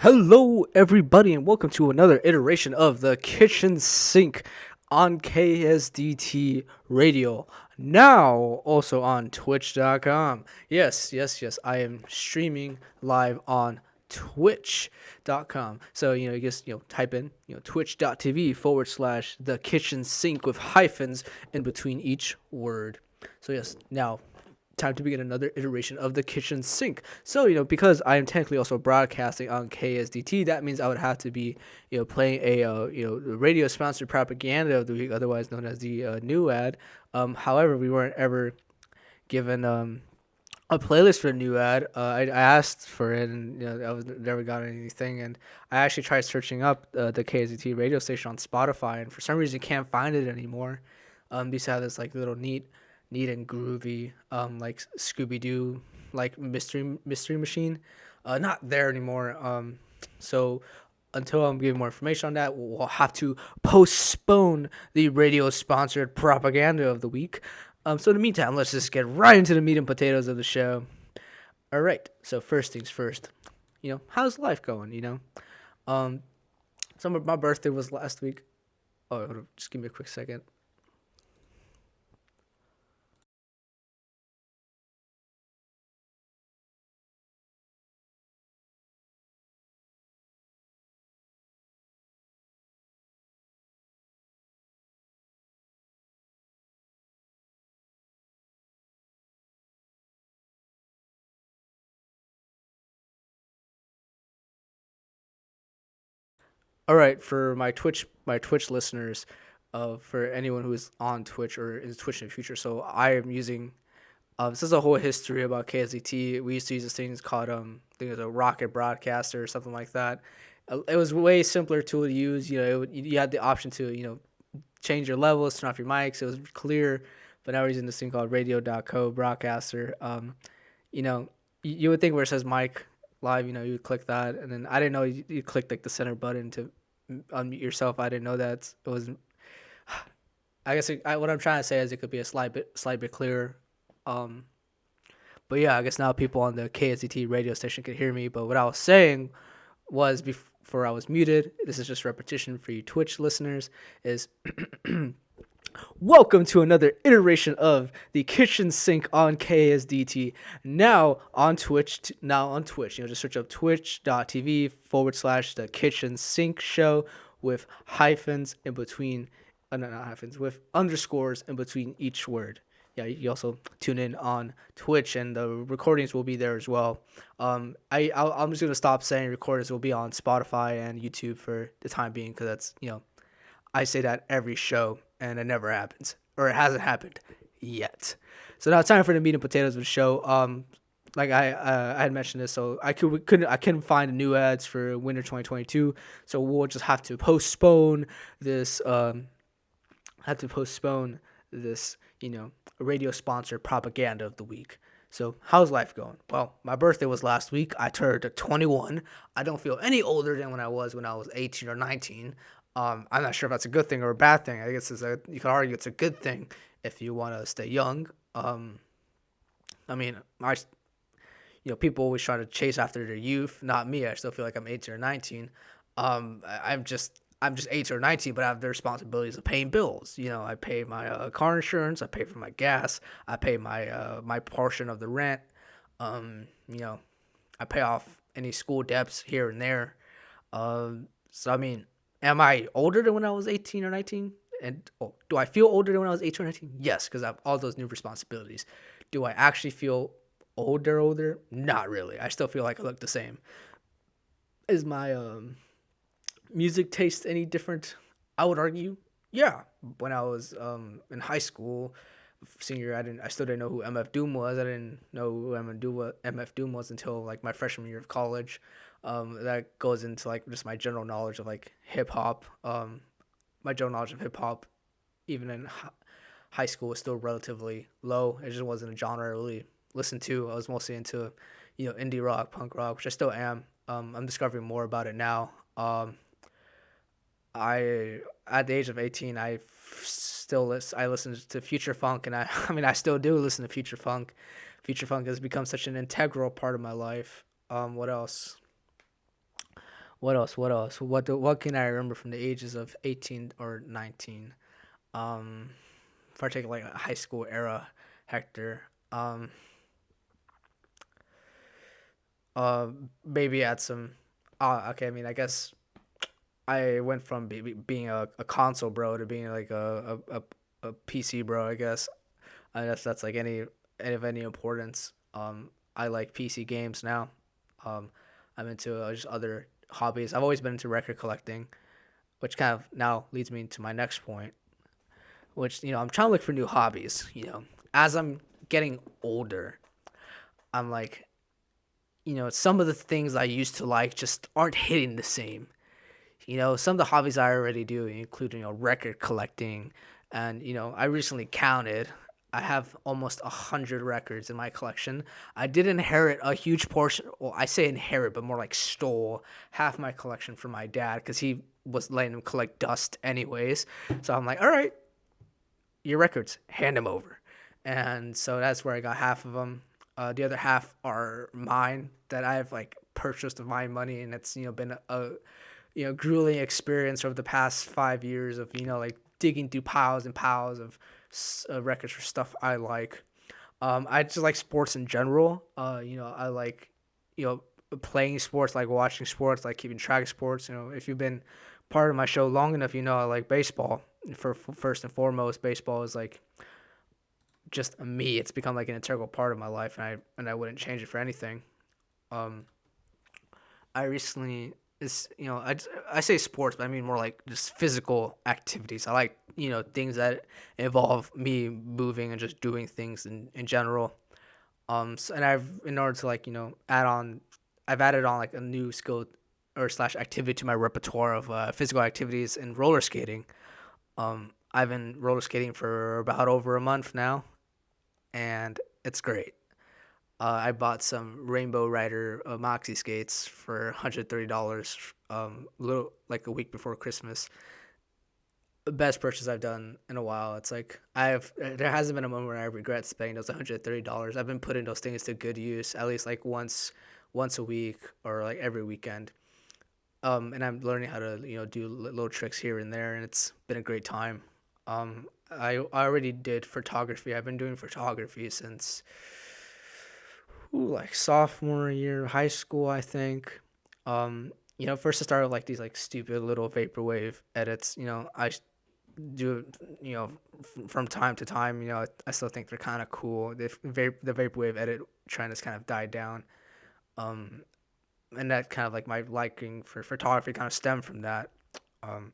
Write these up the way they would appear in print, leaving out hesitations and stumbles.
Hello, everybody, and welcome to another iteration of the Kitchen Sink on KSDT Radio. Now, also on Twitch.com. Yes, I am streaming live on Twitch.com. So, you just, type in, twitch.tv/ the kitchen sink with hyphens in between each word. So, yes, now time to begin another iteration of the kitchen sink. So, because I am technically also broadcasting on KSDT, that means I would have to be, playing a, radio sponsored propaganda of the week, otherwise known as the new ad. However, we weren't ever given a playlist for a new ad. I asked for it, and I was never got anything. And I actually tried searching up the KSDT radio station on Spotify, and for some reason can't find it anymore. They used to have this like little neat and groovy, like Scooby Doo, like mystery machine. Not there anymore. So until I'm giving more information on that, we'll have to postpone the radio sponsored propaganda of the week. So in the meantime, let's just get right into the meat and potatoes of the show. All right. So first things first. How's life going? Um, my birthday was last week. Oh, hold on, just give me a quick second. All right, for my Twitch listeners, for anyone who is on Twitch or is Twitch in the future. So I am using. This is a whole history about KSDT. We used to use this thing called I think it was a Rocket Broadcaster or something like that. It was way simpler tool to use. You had the option to change your levels, turn off your mics. It was clear. But now we're using this thing called Radio.co Broadcaster. You know, you would think where it says mic live, you would click that, and then I didn't know you clicked like the center button to unmute yourself. I didn't know that it was. I guess what I'm trying to say is it could be a slight bit clearer. Um, but yeah, I guess now people on the KSCT radio station could hear me. But what I was saying was before I was muted. This is just repetition for you Twitch listeners. Is welcome to another iteration of the Kitchen Sink on KSDT. Now on Twitch. Just search up twitch.tv/ the Kitchen Sink Show with hyphens in between. Not hyphens, with underscores in between each word. Yeah, you also tune in on Twitch, and the recordings will be there as well. I'm just gonna stop saying recordings will be on Spotify and YouTube for the time being, because that's I say that every show, and it never happens, or it hasn't happened yet. So now it's time for the meat and potatoes of the show. Like I had mentioned this, so I couldn't find new ads for winter 2022, so we'll just have to postpone this. Radio sponsor propaganda of the week. So how's life going? Well, my birthday was last week. I turned 21. I don't feel any older than when I was 18 or 19. I'm not sure if that's a good thing or a bad thing. I guess you could argue it's a good thing if you want to stay young. I mean, people always try to chase after their youth. Not me. I still feel like I'm 18 or 19. I'm just 18 or 19, but I have the responsibilities of paying bills. I pay my car insurance. I pay for my gas. I pay my portion of the rent. I pay off any school debts here and there. So I mean, am I older than when I was 18 or 19? And do I feel older than when I was 18 or 19? Yes, because I have all those new responsibilities. Do I actually feel older? Not really. I still feel like I look the same. Is my music taste any different? I would argue, yeah. When I was in high school, senior, I still didn't know who MF Doom was. I didn't know who MF Doom was until like my freshman year of college. That goes into like just my general knowledge of like hip hop. My general knowledge of hip hop, even in high school, was still relatively low. It just wasn't a genre I really listened to. I was mostly into, indie rock, punk rock, which I still am. I'm discovering more about it now. I At the age of 18, I listened to Future Funk, and I mean I still do listen to Future Funk. Future Funk has become such an integral part of my life. What else? What else? What else? What can I remember from the ages of 18 or 19? Um, if I take like a high school era, Hector. Um, uh, maybe at some. Okay. I mean, I guess I went from being a console bro to being like a PC bro. I guess. I guess that's like any of any importance. I like PC games now. Um, I'm into just other hobbies. I've always been into record collecting, which kind of now leads me to my next point, which I'm trying to look for new hobbies. As I'm getting older, I'm like, some of the things I used to like just aren't hitting the same. Some of the hobbies I already do include, record collecting. And, I recently counted. I have almost 100 records in my collection. I did inherit a huge portion. Well, I say inherit, but more like stole half my collection from my dad because he was letting him collect dust anyways. So I'm like, all right, your records, hand them over. And so that's where I got half of them. The other half are mine that I've like purchased with my money, and it's been a grueling experience over the past 5 years of like digging through piles and piles of records for stuff I like. I just like sports in general. I like you know playing sports, like watching sports, like keeping track of sports. If you've been part of my show long enough, I like baseball. For first and foremost, baseball is like just me. It's become like an integral part of my life, and I wouldn't change it for anything. Um, I recently is I say sports, but I mean more like just physical activities. I like things that involve me moving and just doing things in general. And I've in order to like add on, I've added on like a new skill or slash activity to my repertoire of physical activities in roller skating. I've been roller skating for about over a month now, and it's great. I bought some Rainbow Rider Moxie skates for $130, little like a week before Christmas. The best purchase I've done in a while. It's like there hasn't been a moment where I regret spending those $130. I've been putting those things to good use at least like once a week or like every weekend. And I'm learning how to do little tricks here and there, and it's been a great time. I already did photography. I've been doing photography since like sophomore year of high school, I think. First I started like these like stupid little vaporwave edits. I do from time to time. I still think they're kind of cool. The vaporwave edit trend has kind of died down. Um, and that kind of like my liking for photography kind of stemmed from that. Um,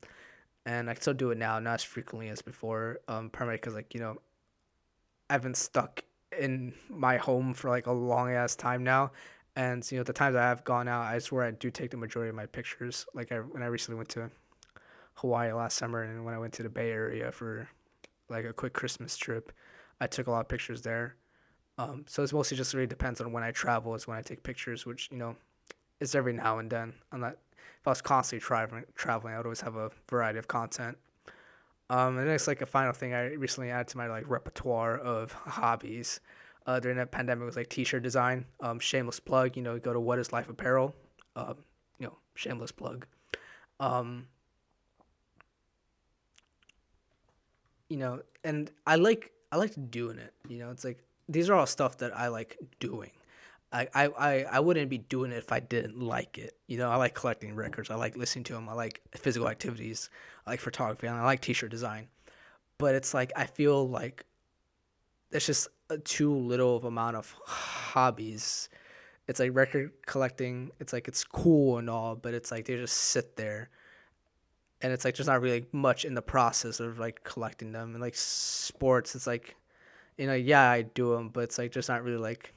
and I still do it now, not as frequently as before. Primarily because like I've been stuck in my home for like a long ass time now, and the times I have gone out, I swear I do take the majority of my pictures. Like when I recently went to Hawaii last summer, and when I went to the Bay Area for like a quick Christmas trip, I took a lot of pictures there. So it's mostly just really depends on when I travel is when I take pictures, which it's every now and then. I'm not if I was constantly traveling, I would always have a variety of content. And it's like a final thing I recently added to my like repertoire of hobbies. During that pandemic was like t-shirt design. Shameless plug. Go to What Is Life Apparel. Shameless plug. Um, and I like doing it. It's like these are all stuff that I like doing. I wouldn't be doing it if I didn't like it. I like collecting records. I like listening to them. I like physical activities. I like photography, and I like t-shirt design. But it's like I feel like there's just too little of amount of hobbies. It's like record collecting. It's like it's cool and all, but it's like they just sit there, and it's like there's not really much in the process of like collecting them. And like sports, it's like yeah, I do them, but it's like just not really like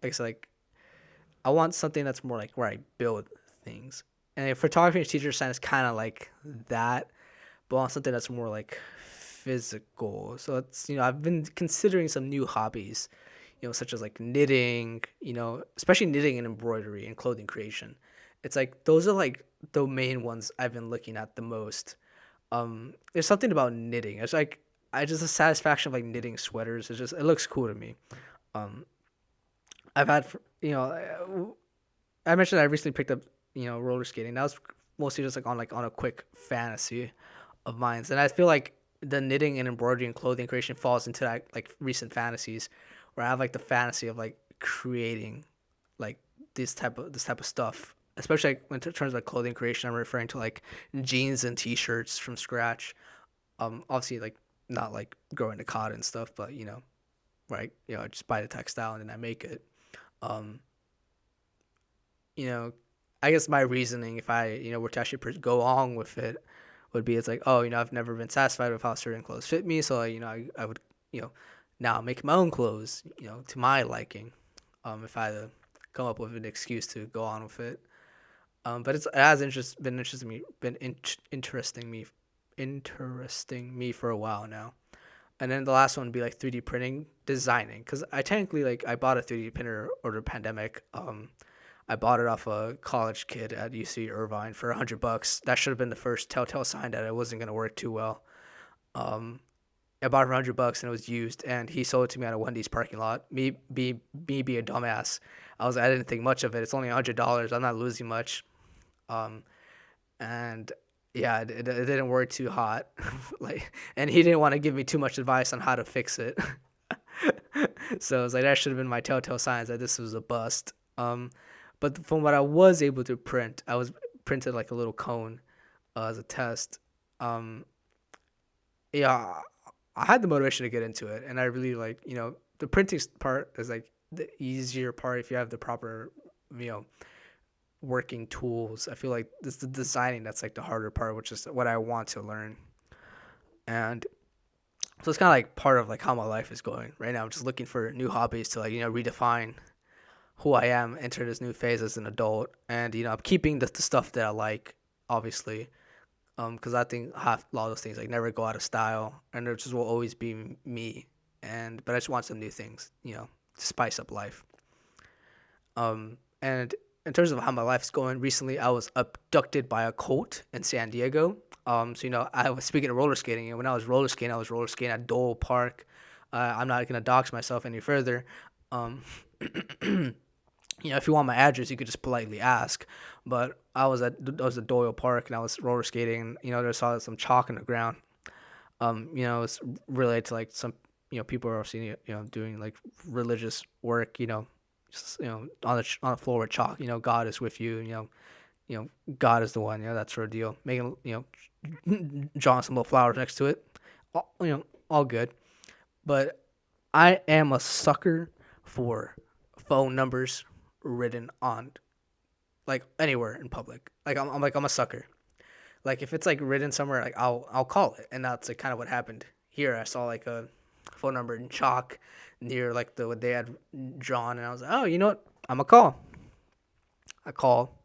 it's like I want something that's more like where I build things. And like, photography and teacher design is kind of like that, but I want something that's more like physical. So it's I've been considering some new hobbies, such as like knitting, especially knitting and embroidery and clothing creation. It's like those are like the main ones I've been looking at the most. There's something about knitting. It's like I just the satisfaction of like knitting sweaters. It looks cool to me. Um, I've had you know I mentioned I recently picked up roller skating. That was mostly just like on a quick fantasy of mine. And I feel like the knitting and embroidery and clothing creation falls into that like recent fantasies, where I have like the fantasy of like creating like this type of stuff. Especially like, when in terms of like clothing creation, I'm referring to like jeans and t-shirts from scratch. Obviously like not like growing the cotton stuff, but right, I just buy the textile and then I make it. Um, you know, I guess my reasoning, if I were to actually go along with it, would be it's like, oh, I've never been satisfied with how certain clothes fit me, so I would you know now make my own clothes, to my liking. If I had to come up with an excuse to go on with it. But it has been interesting me for a while now. And then the last one would be like 3D printing, designing, because I technically like I bought a 3D printer over the pandemic. I bought it off a college kid at UC Irvine for $100. That should have been the first telltale sign that it wasn't gonna work too well. Um, I bought it for $100 and it was used, and he sold it to me at a Wendy's parking lot. Me be a dumbass. I didn't think much of it. It's only $100. I'm not losing much. Um, and yeah, it didn't work too hot. Like, and he didn't want to give me too much advice on how to fix it. So I was like, that should have been my telltale signs that this was a bust. But from what I was able to print, I was printed like a little cone as a test. Um, yeah, I had the motivation to get into it, and I really like, the printing part is like the easier part if you have the proper, you know, working tools. I feel like it's the designing that's like the harder part, which is what I want to learn. And so it's kind of like part of like how my life is going right now. I'm just looking for new hobbies to like redefine who I am, enter this new phase as an adult, and I'm keeping the stuff that I like, obviously, because I think half a lot of those things like never go out of style, and it just will always be me. But I just want some new things, to spice up life. And in terms of how my life's going, recently I was abducted by a cult in San Diego. So I was speaking of roller skating, and when I was roller skating at Dole Park. I'm not gonna dox myself any further. Um, if you want my address, you could just politely ask. But I was at Doyle Park and I was roller skating. And, there saw some chalk on the ground. It's related to like some people are obviously doing like religious work. Just, on the floor with chalk. God is with you. God is the one. That sort of deal. Making drawing some little flowers next to it. All good. But I am a sucker for phone numbers written on like anywhere in public. Like I'm a sucker. Like if it's like written somewhere, like I'll call it, and that's like kind of what happened here. I saw like a phone number in chalk near like the what they had drawn, and I was like, oh, you know what? I'm a call. I call.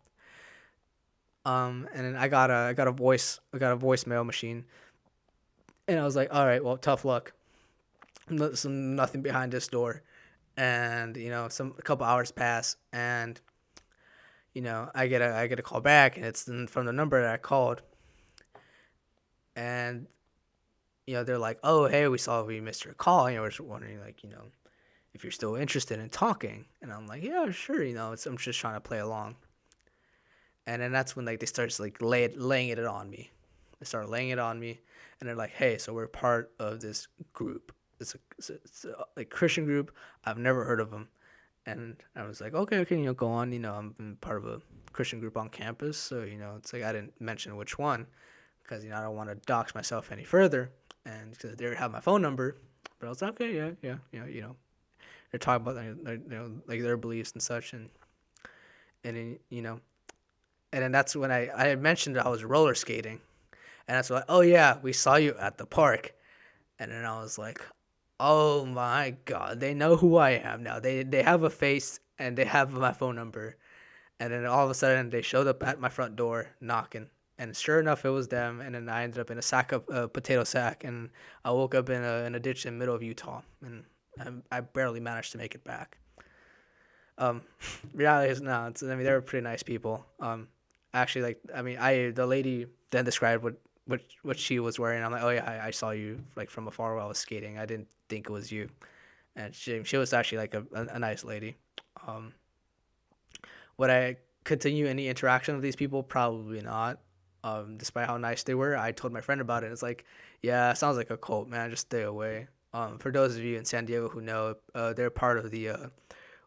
And then I got a voicemail machine, and I was like, all right, well, tough luck. Nothing behind this door, and a couple hours pass, and I get a call back, and it's from the number that I called, and they're like, "Oh, hey, we saw we missed your call, and we're just wondering, like, if you're still interested in talking." And I'm like, "Yeah, sure, I'm just trying to play along." And then that's when like they start like laying it on me. They start laying it on me, and they're like, "Hey, so we're part of this group. It's a like Christian group. I've never heard of them." And I was like, okay, okay, go on. I'm part of a Christian group on campus, so it's like I didn't mention which one because I don't want to dox myself any further, and because they already have my phone number. But I was like, okay, yeah, yeah, they're talking about like their beliefs and such, and then, and then that's when I had mentioned that I was roller skating, and that's like, oh yeah, we saw you at the park, and then I was like, oh my god, they know who I am now. They have a face and they have my phone number. And then all of a sudden they showed up at my front door knocking. And sure enough, it was them. And then I ended up in a sack of potato sack, and I woke up in a ditch in the middle of Utah, and I barely managed to make it back. Um, Reality is no. They were pretty nice people. Actually, like the lady then described what she was wearing. I'm like, oh yeah, I saw you like from afar while I was skating. I didn't think it was you, and she was actually like a nice lady. Um, what I continue any interaction with these people? Probably not. Despite how nice they were, I told my friend about it. It's like, yeah, it sounds like a cult, man. Just stay away. For those of you in San Diego who know, they're part of the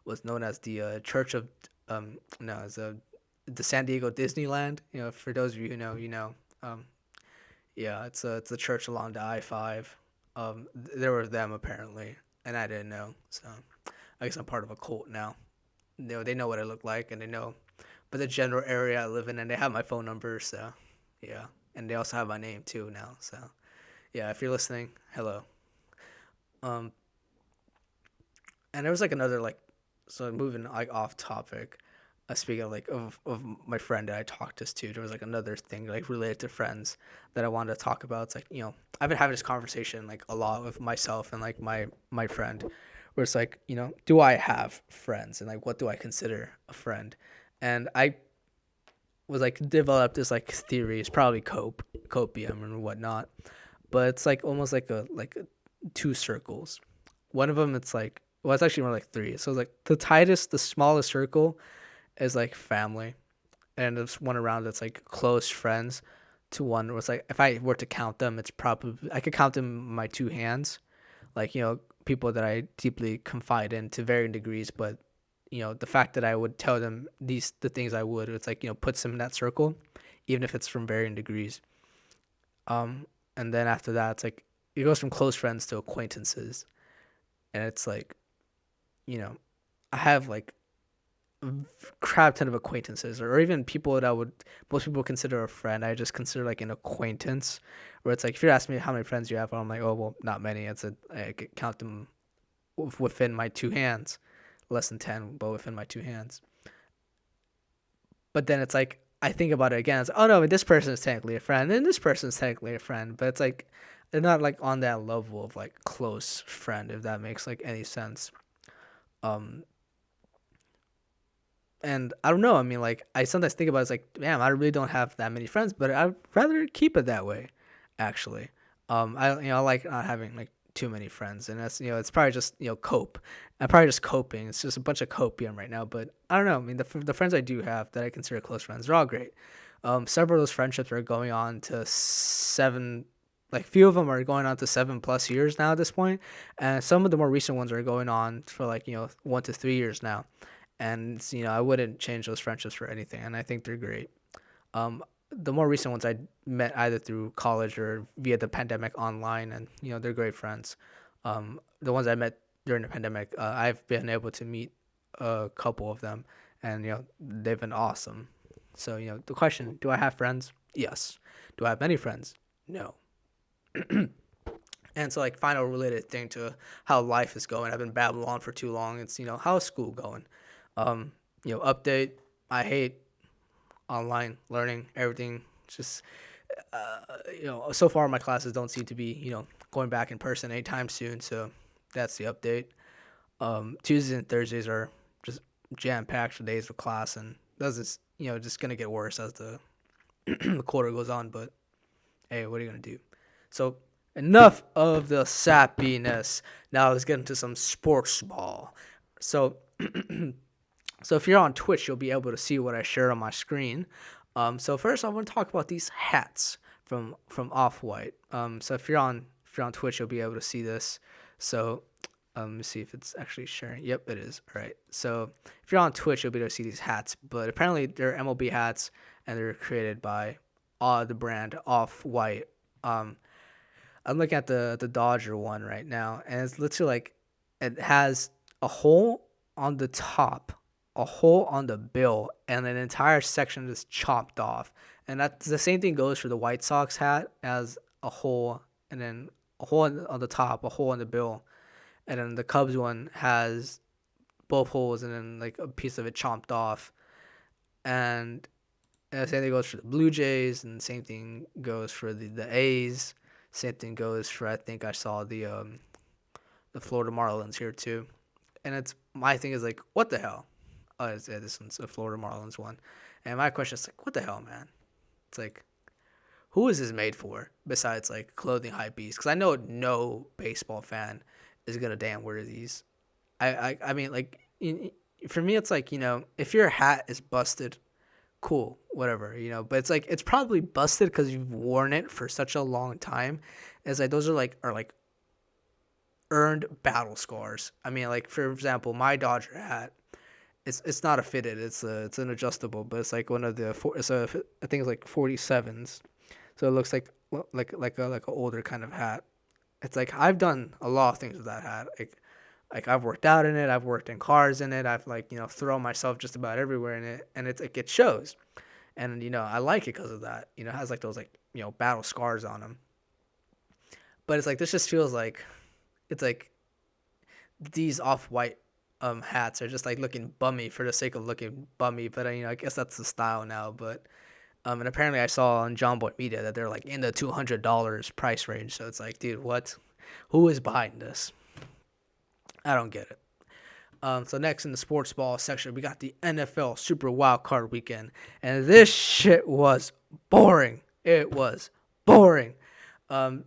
what's known as the Church of no, it's the San Diego Disneyland. For those of you who know, you know. Um, yeah, it's a church along the I-5. There were them apparently, and I didn't know. So I guess I'm part of a cult now. They know what I look like, and they know, but the general area I live in, and they have my phone number. So yeah, and they also have my name too now. So yeah, if you're listening, hello. Um, and there was like another like, so moving like off topic. Speaking of like of my friend that I talked this to, there was like another thing like related to friends that I wanted to talk about. It's like I've been having this conversation like a lot with myself and like my friend, where it's like do I have friends and like what do I consider a friend, and I was like developed this like theory. It's probably copium and whatnot, but it's like almost like two circles. One of them it's like well it's actually more like three. So it's like the smallest circle is like family, and there's one around that's like close friends to one where it's like if I were to count them, it's probably I could count them in my two hands, like people that I deeply confide in to varying degrees, but the fact that I would tell them the things I would, it's like puts them in that circle, even if it's from varying degrees. And then after that, it's like it goes from close friends to acquaintances, and it's like you know I have like crap ton of acquaintances or even people that would most people consider a friend. I just consider like an acquaintance, where it's like if you're asking me how many friends you have, I'm like, oh well, not many. I could count them within my two hands, less than 10, but within my two hands. But then it's like I think about it again. It's like, oh no, this person is technically a friend, and this person is technically a friend, but it's like they're not like on that level of like close friend, if that makes like any sense. Um, And I don't know. I mean, like I sometimes think about it, it's like, damn, I really don't have that many friends, but I'd rather keep it that way, actually. I like not having like too many friends, and that's it's probably just cope. I'm probably just coping. It's just a bunch of copium right now, but I don't know. I mean, the friends I do have that I consider close friends, they're all great. Several of those friendships are going on to seven. Like few of them are going on to 7+ years now at this point, and some of the more recent ones are going on for like 1 to 3 years now, and I wouldn't change those friendships for anything, and I think they're great. The more recent ones I met either through college or via the pandemic online, and they're great friends. The ones I met during the pandemic, I've been able to meet a couple of them, and they've been awesome. So the question: do I have friends? Yes. Do I have many friends? No. And so like final related thing to how life is going. I've been babbling on for too long. It's how's school going? Um, update. I hate online learning. Everything just so far my classes don't seem to be going back in person anytime soon. So that's the update. Tuesdays and Thursdays are just jam packed days of class, and that's just gonna get worse as the the quarter goes on. But hey, what are you gonna do? So enough of the sappiness. Now let's get into some sports ball. So so if you're on Twitch, you'll be able to see what I share on my screen. So first, I want to talk about these hats from Off White. So if you're on Twitch, you'll be able to see this. So let me see if it's actually sharing. Yep, it is. All right. So if you're on Twitch, you'll be able to see these hats. But apparently, they're MLB hats, and they're created by the brand Off White. I'm looking at the Dodger one right now, and it's literally like it has a hole on the top, a hole on the bill, and an entire section just chopped off. And that's the same thing goes for the White Sox hat, as a hole and then a hole on the top, a hole on the bill, and then the Cubs one has both holes and then like a piece of it chopped off. And the same thing goes for the Blue Jays, and the same thing goes for the A's. Same thing goes for I think I saw the Florida Marlins here too. And it's my thing is like, what the hell? Oh, this one's a Florida Marlins one. And my question is like, what the hell, man? It's like, who is this made for besides like clothing hype beast? Because I know no baseball fan is gonna damn wear these. I mean like for me it's like if your hat is busted cool, whatever, but it's like it's probably busted because you've worn it for such a long time. It's like those are like earned battle scars. I mean, like for example, my Dodger hat. It's not a fitted. It's an adjustable, but it's like one of the four. I think it's like 47s. So it looks like like a older kind of hat. It's like I've done a lot of things with that hat. Like I've worked out in it. I've worked in cars in it. I've like thrown myself just about everywhere in it, and it's like it shows. And I like it because of that. It has like those like battle scars on them. But it's like this just feels like it's like these off white hats are just like looking bummy for the sake of looking bummy. But I guess that's the style now. But and apparently I saw on John Boy Media that they're like in the $200 price range. So it's like, dude, what? Who is buying this? I don't get it. So next in the sports ball section, we got the NFL Super Wild Card Weekend, and this shit was boring. It was boring. The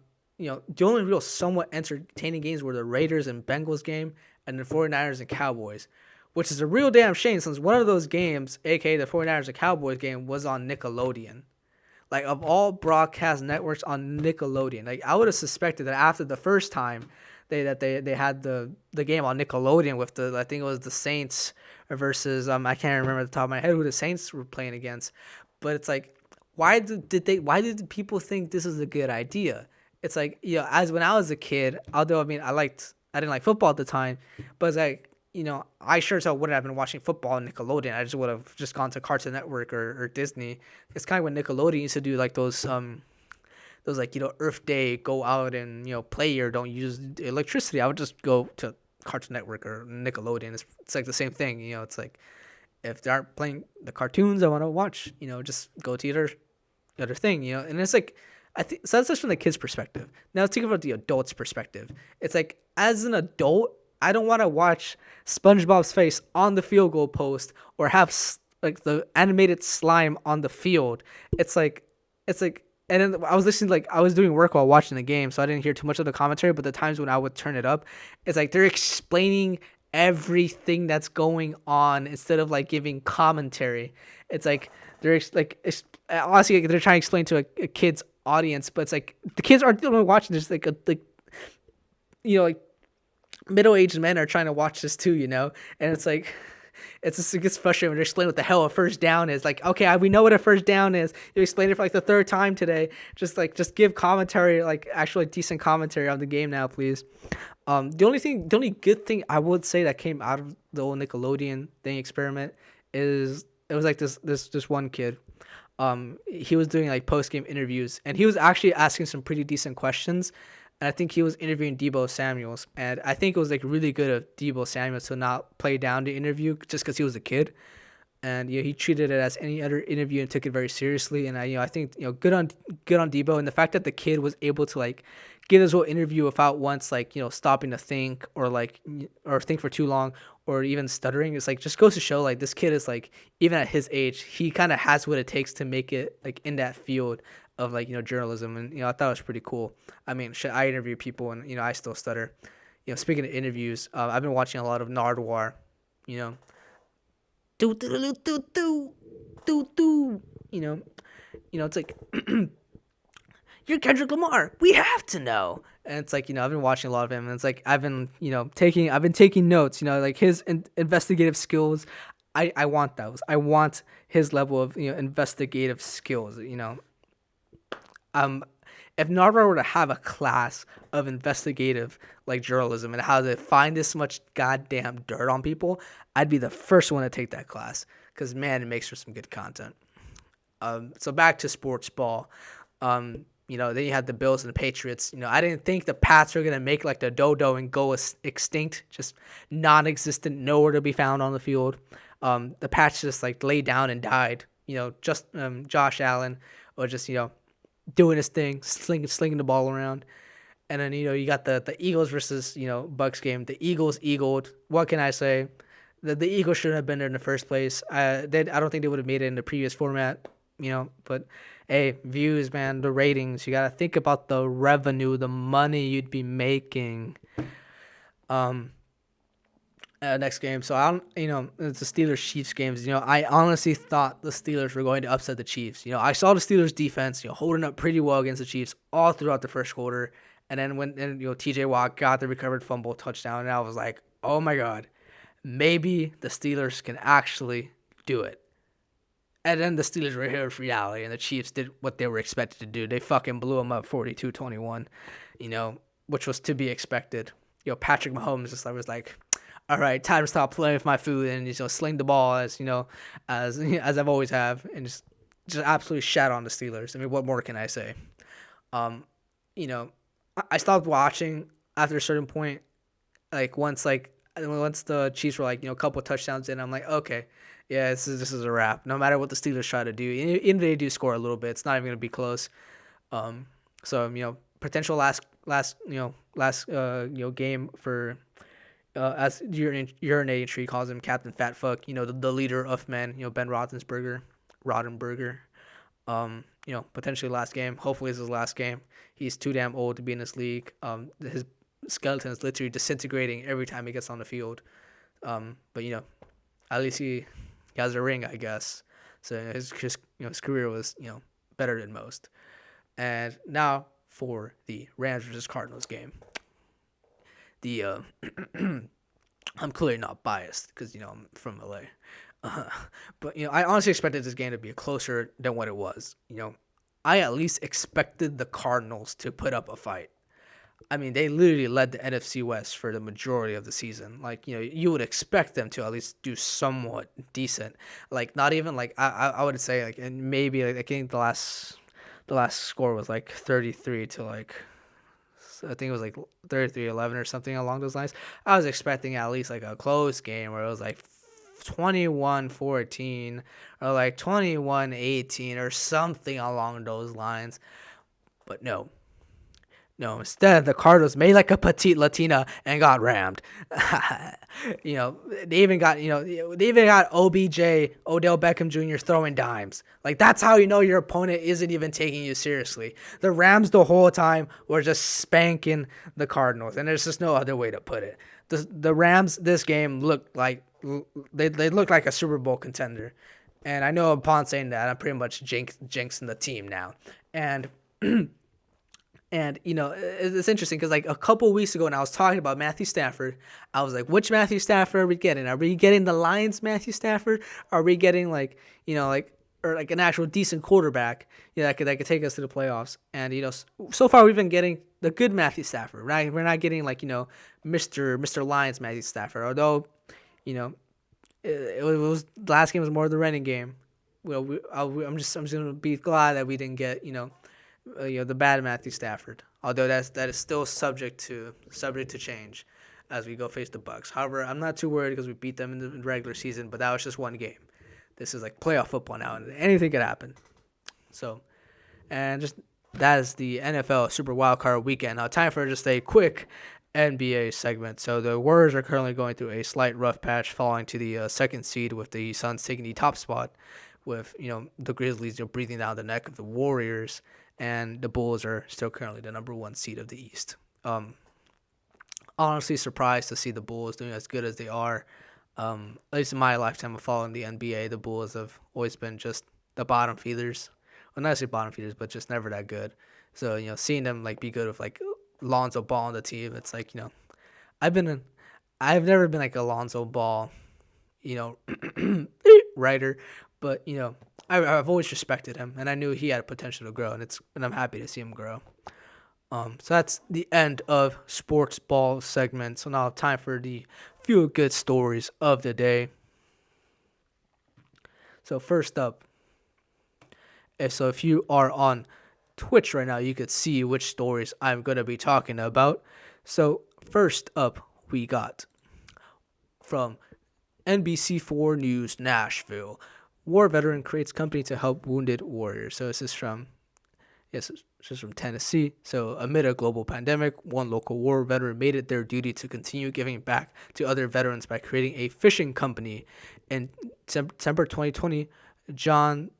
only real somewhat entertaining games were the Raiders and Bengals game and the 49ers and Cowboys, which is a real damn shame since one of those games, aka the 49ers and Cowboys game, was on Nickelodeon. Like, of all broadcast networks on Nickelodeon, like I would have suspected that after the first time they had the game on Nickelodeon with I think it was the Saints versus I can't remember at the top of my head who the Saints were playing against, but it's like why did people think this is a good idea? It's like as when I was a kid, although I didn't like football at the time, but it's like I sure as hell wouldn't have been watching football on Nickelodeon. I just would have just gone to Cartoon Network or Disney. It's kind of when Nickelodeon used to do like those like Earth Day, go out and play or don't use electricity. I would just go to Cartoon Network or Nickelodeon. It's like the same thing. It's like if they aren't playing the cartoons I want to watch, just go to other thing. And it's like I think so. That's just from the kid's perspective. Now let's think about the adult's perspective. It's like as an adult, I don't want to watch SpongeBob's face on the field goal post or have like the animated slime on the field. It's like, and then I was listening, like I was doing work while watching the game, so I didn't hear too much of the commentary. But the times when I would turn it up, it's like they're explaining everything that's going on instead of like giving commentary. It's like honestly, like, they're trying to explain to a kid's audience, but it's like the kids aren't the only one watching. There's like like middle-aged men are trying to watch this too, and it's like it gets frustrating when they explain what the hell a first down is. Like, okay, we know what a first down is. You explained it for like the third time today. Just give commentary, like actually decent commentary on the game now, please. The only good thing I would say that came out of the old Nickelodeon thing experiment is it was like this one kid. He was doing like post-game interviews, and he was actually asking some pretty decent questions. And I think he was interviewing Deebo Samuels, and I think it was like really good of Deebo Samuels to not play down the interview just because he was a kid, and he treated it as any other interview and took it very seriously. And I think good on Deebo, and the fact that the kid was able to like give this whole interview without once like stopping to think or think for too long or even stuttering. It's like just goes to show like this kid is like even at his age he kind of has what it takes to make it like in that field of like journalism. And I thought it was pretty cool. I mean, shit, I interview people and I still stutter. Speaking of interviews, I've been watching a lot of Nardwar. Do do do do do do do. It's like you're Kendrick Lamar. We have to know. And it's like I've been watching a lot of him, and it's like I've been taking notes. Like his investigative skills. I want those. I want his level of investigative skills. If Nardwar were to have a class of investigative like journalism and how to find this much goddamn dirt on people, I'd be the first one to take that class because man, it makes for some good content. So back to sports ball. Then you had the Bills and the Patriots. I didn't think the Pats were gonna make like the dodo and go extinct, just non-existent, nowhere to be found on the field. The Pats just like laid down and died. Just Josh Allen or just doing his thing, slinging the ball around. And then, you got the Eagles versus, Bucks game. The Eagles eagled. What can I say? The Eagles shouldn't have been there in the first place. I don't think they would have made it in the previous format, But, hey, views, man, the ratings. You got to think about the revenue, the money you'd be making. And Next game. So I don't, it's the Steelers Chiefs games. I honestly thought the Steelers were going to upset the Chiefs. I saw the Steelers defense, holding up pretty well against the Chiefs all throughout the first quarter. And then TJ Watt got the recovered fumble touchdown, and I was like, oh my God, maybe the Steelers can actually do it. And then the Steelers were here for reality, and the Chiefs did what they were expected to do. They fucking blew them up 42-21, which was to be expected. Patrick Mahomes was like, all right, time to stop playing with my food and sling the ball as I've always have, and just absolutely shat on the Steelers. I mean, what more can I say? Um, you know, I stopped watching after a certain point. Once the Chiefs were a couple of touchdowns in, I'm like, okay, yeah, this is a wrap. No matter what the Steelers try to do, even if they do score a little bit, it's not even gonna be close. So potential last game for as urinating tree calls him Captain Fat Fuck. The leader of men. Ben Roddenberger. Potentially last game. Hopefully this is his last game. He's too damn old to be in this league. His skeleton is literally disintegrating every time he gets on the field. But at least he has a ring, I guess. So his career was better than most. And now for the Rams versus Cardinals game. The I'm clearly not biased because I'm from LA. But I honestly expected this game to be closer than what it was. I at least expected the Cardinals to put up a fight. I mean, they literally led the NFC West for the majority of the season. You would expect them to at least do somewhat decent. Not even I would say and maybe I think the last score was 33 to I think it was 33-11 or something along those lines. I was expecting at least a close game where it was 21-14 or 21-18 or something along those lines. But no, instead the Cardinals made a petite Latina and got rammed. They even got OBJ, Odell Beckham Jr. throwing dimes. That's how your opponent isn't even taking you seriously. The Rams the whole time were just spanking the Cardinals, and there's just no other way to put it. The Rams this game looked like they looked like a Super Bowl contender, and I know upon saying that I'm pretty much jinxing the team now, and. And, it's interesting because, a couple of weeks ago when I was talking about Matthew Stafford, I was like, which Matthew Stafford are we getting? Are we getting the Lions Matthew Stafford? Are we getting, an actual decent quarterback, that could take us to the playoffs? And, so far we've been getting the good Matthew Stafford, right? We're not getting, Mr. Lions Matthew Stafford. Although, it was last game was more of the running game. I'm just going to be glad that we didn't get, the bad Matthew Stafford, although that is still subject to change as we go face the Bucs. However, I'm not too worried because we beat them in the regular season, but that was just one game. This is playoff football now, and anything could happen. So, and just that is the NFL Super Wildcard Weekend. Now, time for just a quick NBA segment. So the Warriors are currently going through a slight rough patch, falling to the second seed with the Suns taking the top spot, with the Grizzlies breathing down the neck of the Warriors. And the Bulls are still currently the number one seed of the East. Honestly surprised to see the Bulls doing as good as they are. At least in my lifetime of following the NBA, the Bulls have always been just the bottom feeders. Well, not necessarily bottom feeders, but just never that good. So, seeing them be good with Lonzo Ball on the team, it's I've never been a Lonzo Ball, writer, but I've always respected him, and I knew he had potential to grow, and I'm happy to see him grow. So that's the end of sports ball segment. So now time for the few good stories of the day. So first up, if you are on Twitch right now, you could see which stories I'm going to be talking about. So first up, we got from NBC4 News Nashville. War veteran creates company to help wounded warriors. So this is from Tennessee. So amid a global pandemic, one local war veteran made it their duty to continue giving back to other veterans by creating a fishing company. In September 2020, John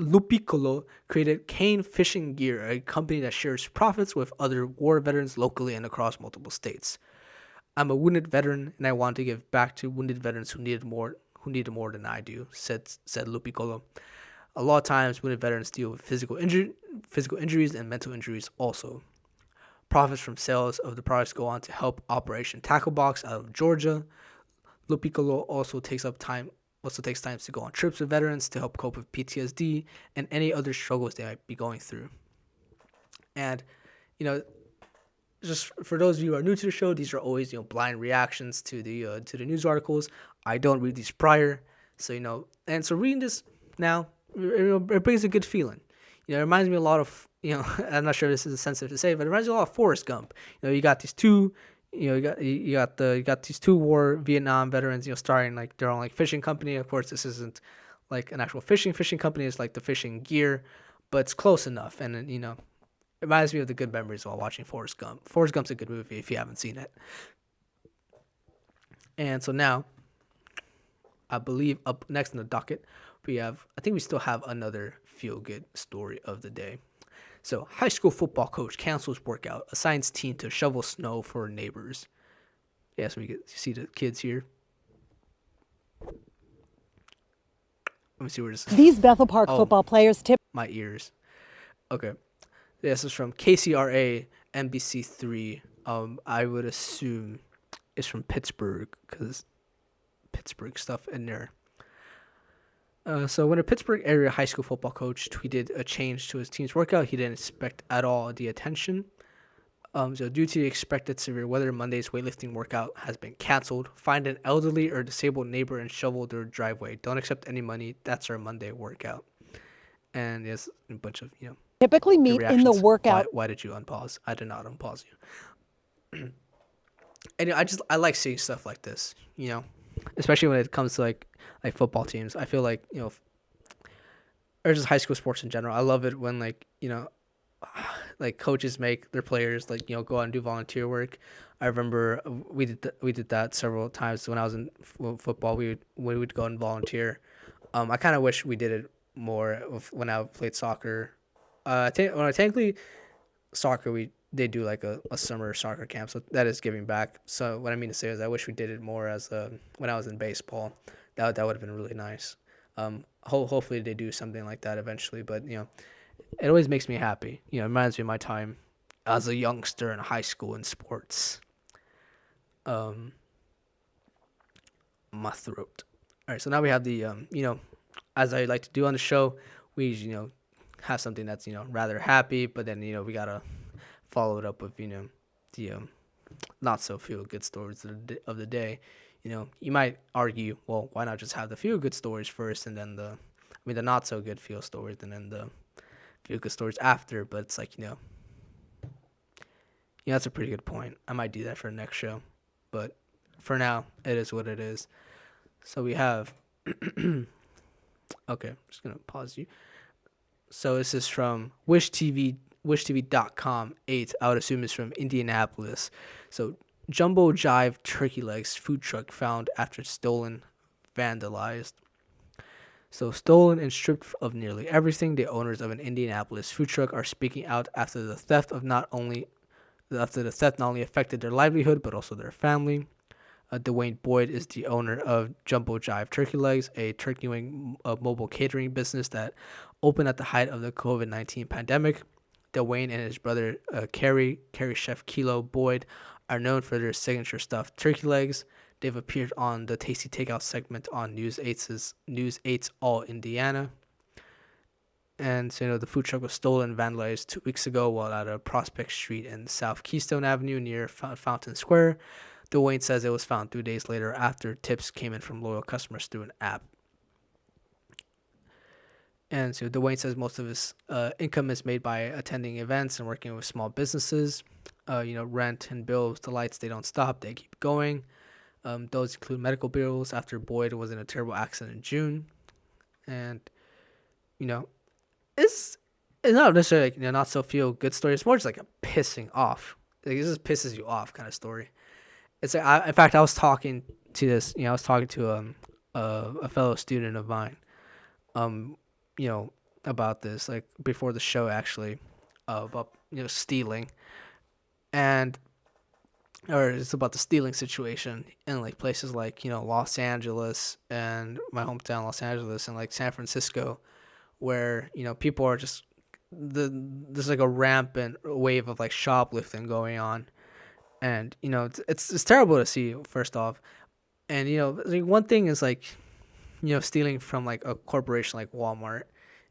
Lupiccolo created Kane Fishing Gear, a company that shares profits with other war veterans locally and across multiple states. I'm a wounded veteran, and I want to give back to wounded veterans who needed more than I do," said Lupicolo. A lot of times, wounded veterans deal with physical injuries and mental injuries also. Profits from sales of the products go on to help Operation Tackle Box out of Georgia. Lupicolo also takes time to go on trips with veterans to help cope with PTSD and any other struggles they might be going through. And you know, just for those of you who are new to the show, these are always blind reactions to the news articles. I don't read these prior, so and so reading this now, it brings a good feeling. It reminds me a lot of I'm not sure if this is sensitive to say, but it reminds me a lot of Forrest Gump. You got these two. You got these two war Vietnam veterans. Starting like their own like fishing company. Of course, this isn't like an actual fishing company. It's like the fishing gear, but it's close enough. And then, it reminds me of the good memories while watching Forrest Gump. Forrest Gump's a good movie if you haven't seen it. And so now, I believe up next in the docket, I think we still have another feel good story of the day. So, high school football coach cancels workout, assigns team to shovel snow for neighbors. Yeah, so you see the kids here. Let me see where this is. These Bethel Park football players tip my ears. Okay. This is from KCRA NBC3. I would assume it's from Pittsburgh because Pittsburgh stuff in there. So when a Pittsburgh area high school football coach tweeted a change to his team's workout, he didn't expect at all the attention. So due to the expected severe weather, Monday's weightlifting workout has been canceled. Find an elderly or disabled neighbor and shovel their driveway. Don't accept any money. That's our Monday workout. And there's a bunch of, typically meet in the workout. Why did you unpause? I did not unpause you. And I like seeing stuff like this, especially when it comes to like football teams. I feel like, or just high school sports in general. I love it when like coaches make their players go out and do volunteer work. I remember we did that several times when I was in football. We would go and volunteer. I kind of wish we did it more when I played soccer. Technically soccer, they do like a summer soccer camp, so that is giving back. So what I mean to say is I wish we did it more as when I was in baseball. That would have been really nice. Hopefully they do something like that eventually, but it always makes me happy. It reminds me of my time as a youngster in high school in sports. My throat. All right, so now we have the as I like to do on the show, we have something that's rather happy, but then we gotta follow it up with the not so feel good stories of the day. You might argue, well, why not just have the feel good stories first, and then the not so good feel stories, and then the feel good stories after. But it's like that's a pretty good point. I might do that for the next show, but for now, it is what it is. So we have. Okay, I'm just gonna pause you. So this is from WishTV.com 8. I would assume it's from Indianapolis. So Jumbo Jive turkey legs food truck found after stolen, vandalized. So stolen and stripped of nearly everything, the owners of an Indianapolis food truck are speaking out after the theft not only affected their livelihood but also their family. Dwayne Boyd is the owner of Jumbo Jive Turkey Legs, a turkey wing mobile catering business that opened at the height of the COVID-19 pandemic. Dwayne and his brother Carrie Chef Kilo Boyd, are known for their signature stuffed turkey legs. They've appeared on the Tasty Takeout segment on News 8's All Indiana. And so, the food truck was stolen and vandalized 2 weeks ago while at a Prospect Street and South Keystone Avenue near Fountain Square. Dwayne says it was found 3 days later after tips came in from loyal customers through an app. And so Dwayne says most of his income is made by attending events and working with small businesses. Rent and bills, the lights, they don't stop. They keep going. Those include medical bills after Boyd was in a terrible accident in June. And, it's not necessarily not so feel good story. It's more just like a pissing off. Like, it just pisses you off kind of story. It's like, in fact, I was talking to this. I was talking to a fellow student of mine. About this like before the show actually, about stealing, and or it's about the stealing situation in like places like Los Angeles and my hometown Los Angeles and like San Francisco, where people are just there's like a rampant wave of like shoplifting going on, and it's terrible to see first off, and like one thing is like stealing from like a corporation like Walmart,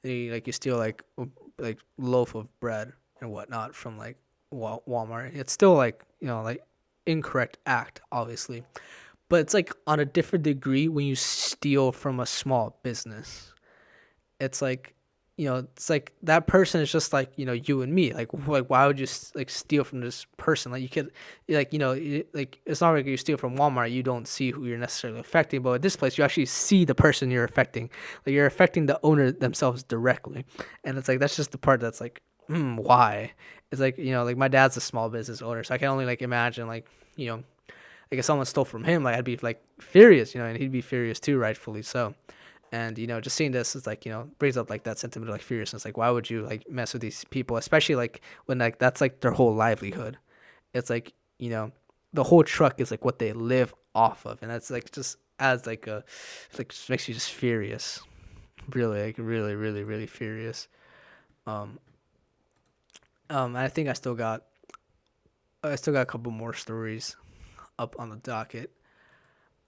you steal like loaf of bread and whatnot from like Walmart. It's still like like incorrect act, obviously, but it's like on a different degree when you steal from a small business. It's like it's like that person is just like you and me. Like why would you like steal from this person? Like you could like like it's not like you steal from Walmart, you don't see who you're necessarily affecting, but at this place you actually see the person you're affecting. Like you're affecting the owner themselves directly, and it's like that's just the part that's like why. It's like like my dad's a small business owner, so I can only like imagine like like if someone stole from him, like I'd be like furious, and he'd be furious too, rightfully so. And just seeing this is like brings up like that sentiment of like furiousness. Like why would you like mess with these people, especially like when like that's like their whole livelihood. It's like the whole truck is like what they live off of, and that's like just as like a it's like just makes you just furious, really like really really really furious. um I think I still got a couple more stories up on the docket.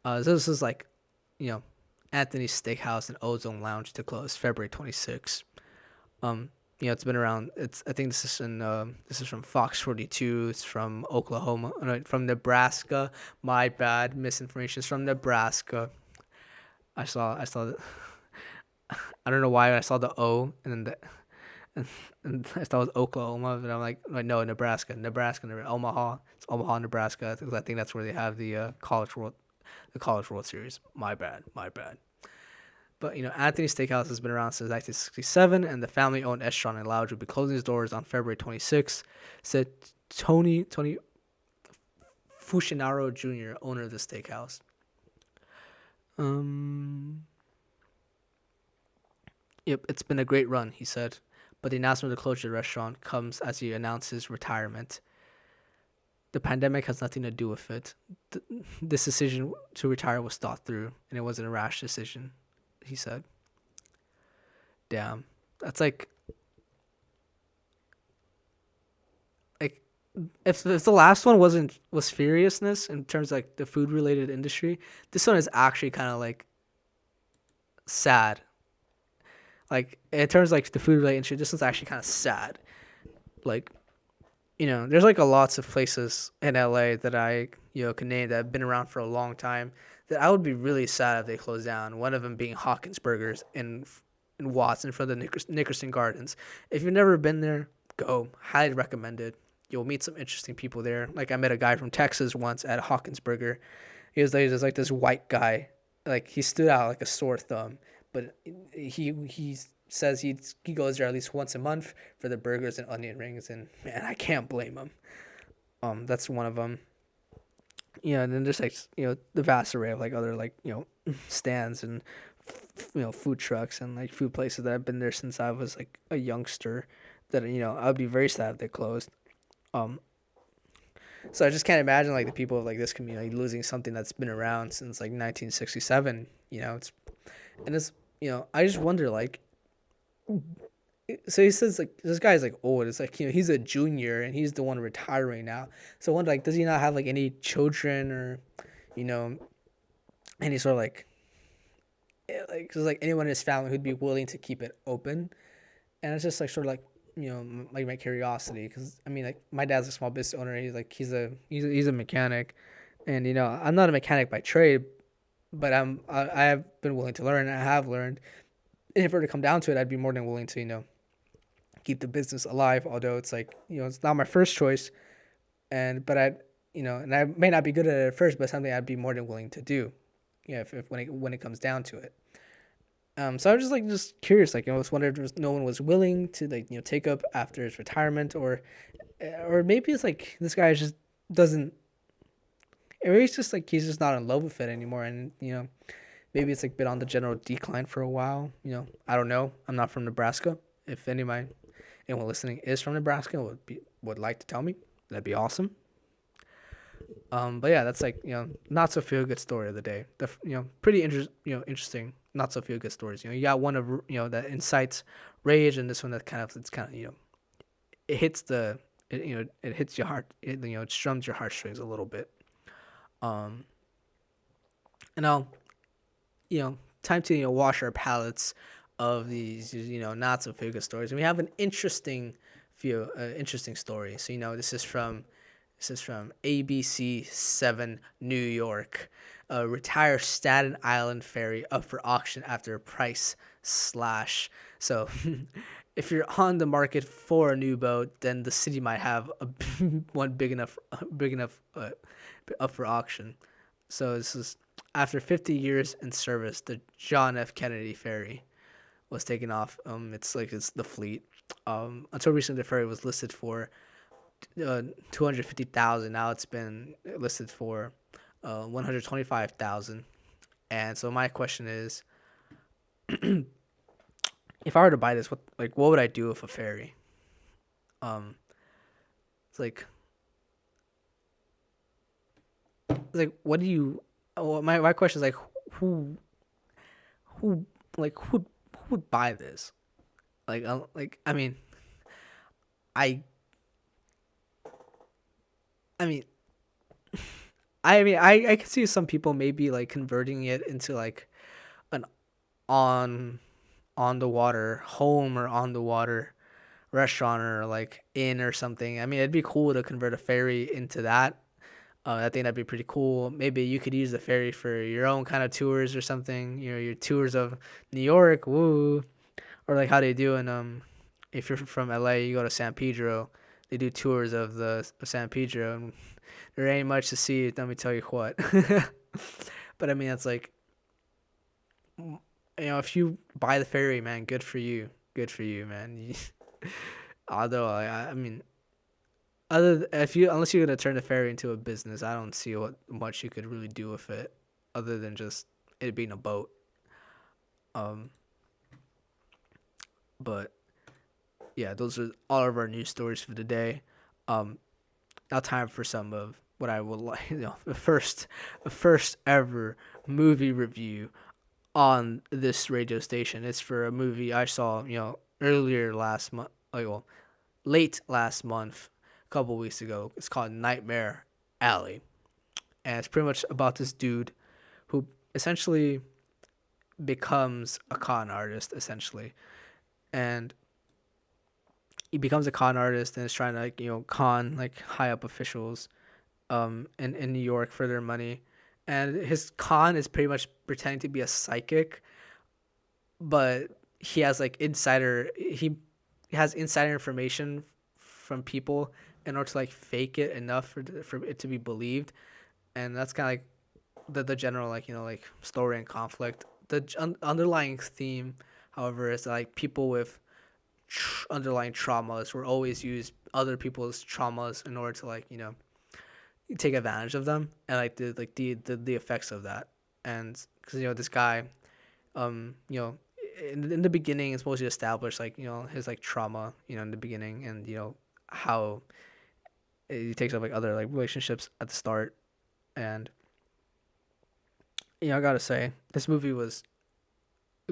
So this is like you know Anthony's Steakhouse and Ozone Lounge to close February 26th. Um, it's been around. I think this is from Fox 42. It's from Oklahoma. No, from Nebraska. My bad. Misinformation. It's from Nebraska. I saw the, I don't know why I saw the O and then and I thought it was Oklahoma, but I'm like no, Nebraska, Omaha. It's Omaha, Nebraska. I think that's where they have the College World Series. My bad, my bad. But Anthony's Steakhouse has been around since 1967, and the family-owned restaurant and lounge will be closing its doors on February 26th, said Tony Fushinaro Jr., owner of the steakhouse. Um, yep, it's been a great run, he said, but the announcement of the closure of the restaurant comes as he announces retirement. The pandemic has nothing to do with it. This decision to retire was thought through, and it wasn't a rash decision, he said. Damn, that's like if the last one was furiousness in terms of like the food related industry, this one is actually kind of like sad. Like in terms of like the food related industry, this one's actually kind of sad. Like there's like a lots of places in LA that I can name that have been around for a long time that I would be really sad if they closed down. One of them being Hawkins Burgers in Watts in front of the Nickerson Gardens. If you've never been there, go. Highly recommend it. You'll meet some interesting people there. Like I met a guy from Texas once at Hawkins Burger. He was like this white guy. Like he stood out like a sore thumb, but he says he goes there at least once a month for the burgers and onion rings, and man, I can't blame him. That's one of them. And then there's like the vast array of like other like stands and food trucks and like food places that I've been there since I was like a youngster. That I would be very sad if they closed. Um, so I just can't imagine like the people of like this community losing something that's been around since like 1967. It's I just wonder like so he says like this guy's like old. It's like he's a junior and he's the one retiring now. So I wonder like does he not have like any children or you know any sort of like just like anyone in his family who'd be willing to keep it open. And it's just like sort of like like my curiosity because I mean like my dad's a small business owner. He's a mechanic, and I'm not a mechanic by trade, but I have been willing to learn. And I have learned. And if it were to come down to it, I'd be more than willing to keep the business alive. Although it's like it's not my first choice, but I and I may not be good at it at first, but something I'd be more than willing to do. If when it comes down to it. So I was just curious, like I was wondering if no one was willing to take up after his retirement, or maybe it's like this guy just doesn't, or he's just like he's just not in love with it anymore, and maybe it's like been on the general decline for a while. I don't know. I'm not from Nebraska. If anyone listening is from Nebraska and would like to tell me, that'd be awesome. But yeah, that's like not so feel good story of the day. Pretty interesting not so feel good stories. You got one of that incites rage, and this one that kind of it hits it hits your heart. It strums your heartstrings a little bit. Um, and now time to wash our palates of these not so feel good stories. And we have an interesting story. So this is from ABC 7 New York. Retire Staten Island ferry up for auction after a price slash. So, if you're on the market for a new boat, then the city might have one big enough up for auction. So this is after 50 years in service, the John F. Kennedy ferry was taken off. It's the fleet. Until recently, the ferry was listed for 250,000. Now it's been listed for 125,000. And so my question is, if I were to buy this, what would I do with a ferry? Um, it's what do you? Well, my question is who who who would buy this? I mean, I I mean I can see some people maybe like converting it into like an on on the water home or on the water restaurant or like inn or something. I mean, it'd be cool to convert a ferry into that. I think that'd be pretty cool. Maybe you could use the ferry for your own kind of tours or something. Your tours of New York, woo, or like how they do in if you're from LA, you go to San Pedro. They do tours of the of San Pedro, and there ain't much to see. Let me tell you what. But I mean, it's like if you buy the ferry, man, good for you, man. Although I mean, if you unless you're gonna turn the ferry into a business, I don't see what much you could really do with it, other than just it being a boat. Um, but yeah, those are all of our news stories for the day. Um, Now time for some of what I would like, the first ever movie review on this radio station. It's for a movie I saw, earlier last month, late last month, a couple weeks ago. It's called Nightmare Alley, and it's pretty much about this dude who essentially becomes a con artist, essentially, and he becomes a con artist and is trying to con like high up officials in New York for their money. And his con is pretty much pretending to be a psychic, but he has like he has insider information from people in order to like fake it enough for it to be believed. And that's kind of like the general like story and conflict. The underlying theme, however, is like people with underlying traumas will always use other people's traumas in order to take advantage of them, and like the effects of that. And because this guy, in the beginning it's mostly established like his like trauma in the beginning, and how he takes up like other like relationships at the start. And I gotta say this movie was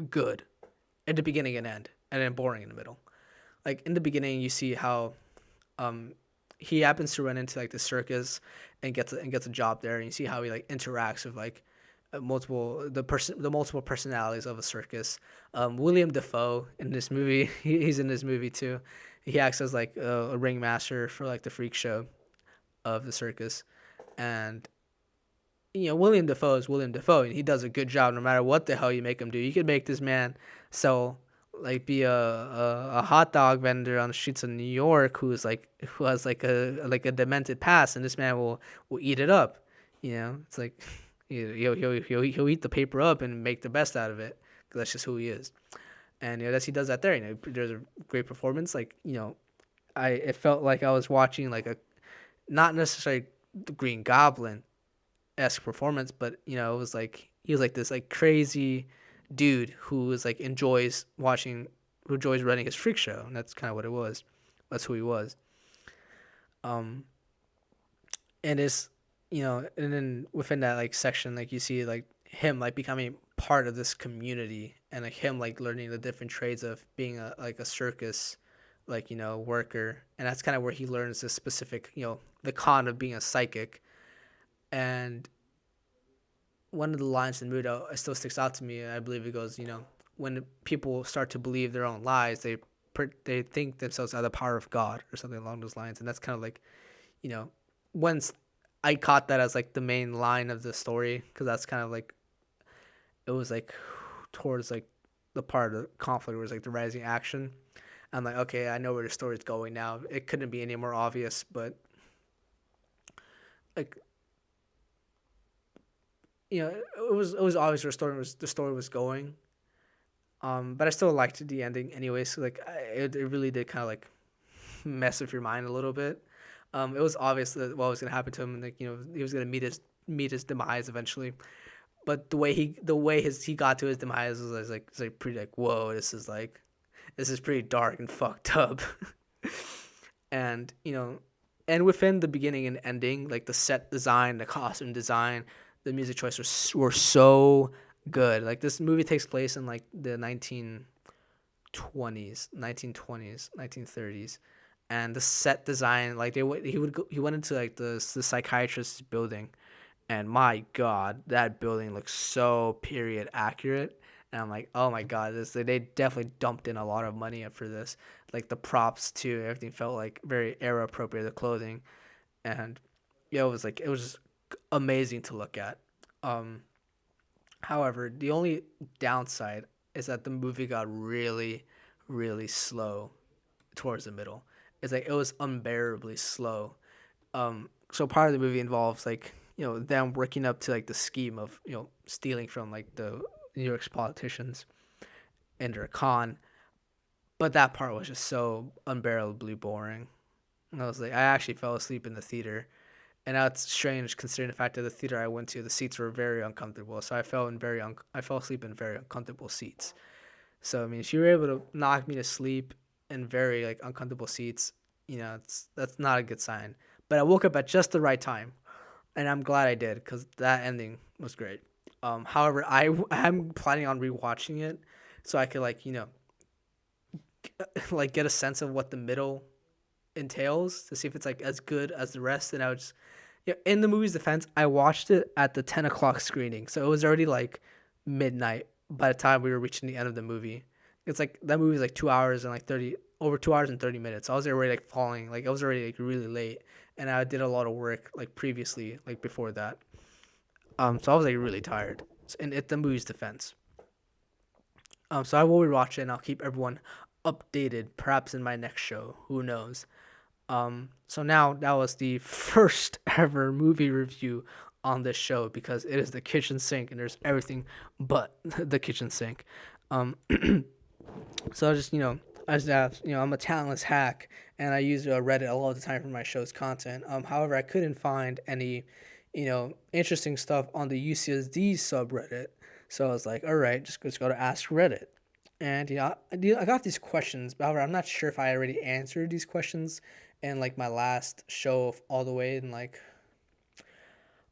good at the beginning and end, and then boring in the middle. Like in the beginning you see how um he happens to run into like the circus and gets a job there, and you see how he like interacts with like multiple personalities of a circus. William Defoe in this movie, he's in this movie too. He acts as like a ringmaster for like the freak show of the circus. And William Defoe is William Defoe, and he does a good job no matter what the hell you make him do. You could make this man sell be a hot dog vendor on the streets of New York who has like a demented past, and this man will eat it up. It's like he'll eat the paper up and make the best out of it, because that's just who he is. And he does that there. There's a great performance. It felt like I was watching like a not necessarily the Green Goblin esque performance, but it was like he was like this like crazy dude who is like who enjoys running his freak show, and that's kind of what it was. That's who he was. Um, and and then within that like section, like you see like him like becoming part of this community, and like him like learning the different trades of being a circus like worker, and that's kind of where he learns this specific the con of being a psychic. And one of the lines in the movie that still sticks out to me, I believe it goes, when people start to believe their own lies, they think themselves are the power of God or something along those lines. And that's kind of like, you know, once I caught that as like the main line of the story, because that's kind of like it was like towards like the part of the conflict where it's like the rising action. I'm like, okay, I know where the story's going now. It couldn't be any more obvious, but like it was obvious where the story was going. But I still liked the ending anyway. So like, it really did kind of like mess with your mind a little bit. It was obvious that what was gonna happen to him, and like he was gonna meet his demise eventually. But the way he got to his demise was like it's like pretty like whoa, this is pretty dark and fucked up. And and within the beginning and ending, like the set design, the costume design, the music choice were so good. Like this movie takes place in like the 1920s, 1930s, and the set design, like he went into like the psychiatrist's building, and my god, that building looks so period accurate. And I'm like, oh my god, this they definitely dumped in a lot of money for this. Like the props too, everything felt like very era appropriate. The clothing, and yeah, it was just amazing to look at. Um, However, the only downside is that the movie got really, really slow towards the middle. It's like it was unbearably slow. So part of the movie involves like them working up to like the scheme of stealing from like the New York's politicians and their con, but that part was just so unbearably boring. And I actually fell asleep in the theater, and that's strange considering the fact that the theater I went to, the seats were very uncomfortable. So I fell asleep in very uncomfortable seats. So I mean, if you were able to knock me to sleep in very like uncomfortable seats, that's not a good sign. But I woke up at just the right time, and I'm glad I did because that ending was great. However, I'm planning on rewatching it so I could like like get a sense of what the middle entails to see if it's like as good as the rest. And I would just in the movie's defense, I watched it at the 10 o'clock screening, so it was already like midnight by the time we were reaching the end of the movie. It's like that movie is like 2 hours and like 2 hours and 30 minutes. So I was already like falling, like I was already like really late, and I did a lot of work like previously, like before that. So I was like really tired. And at the movie's defense, so I will rewatch it and I'll keep everyone updated, perhaps in my next show. Who knows? So now that was the first ever movie review on this show because it is the kitchen sink and there's everything but the kitchen sink. Um, so I'm a talentless hack and I use Reddit a lot of the time for my show's content. However, I couldn't find any, interesting stuff on the UCSD subreddit. So I was like, all right, just go to Ask Reddit. And I got these questions. However, I'm not sure if I already answered these questions in like my last show of all the way in like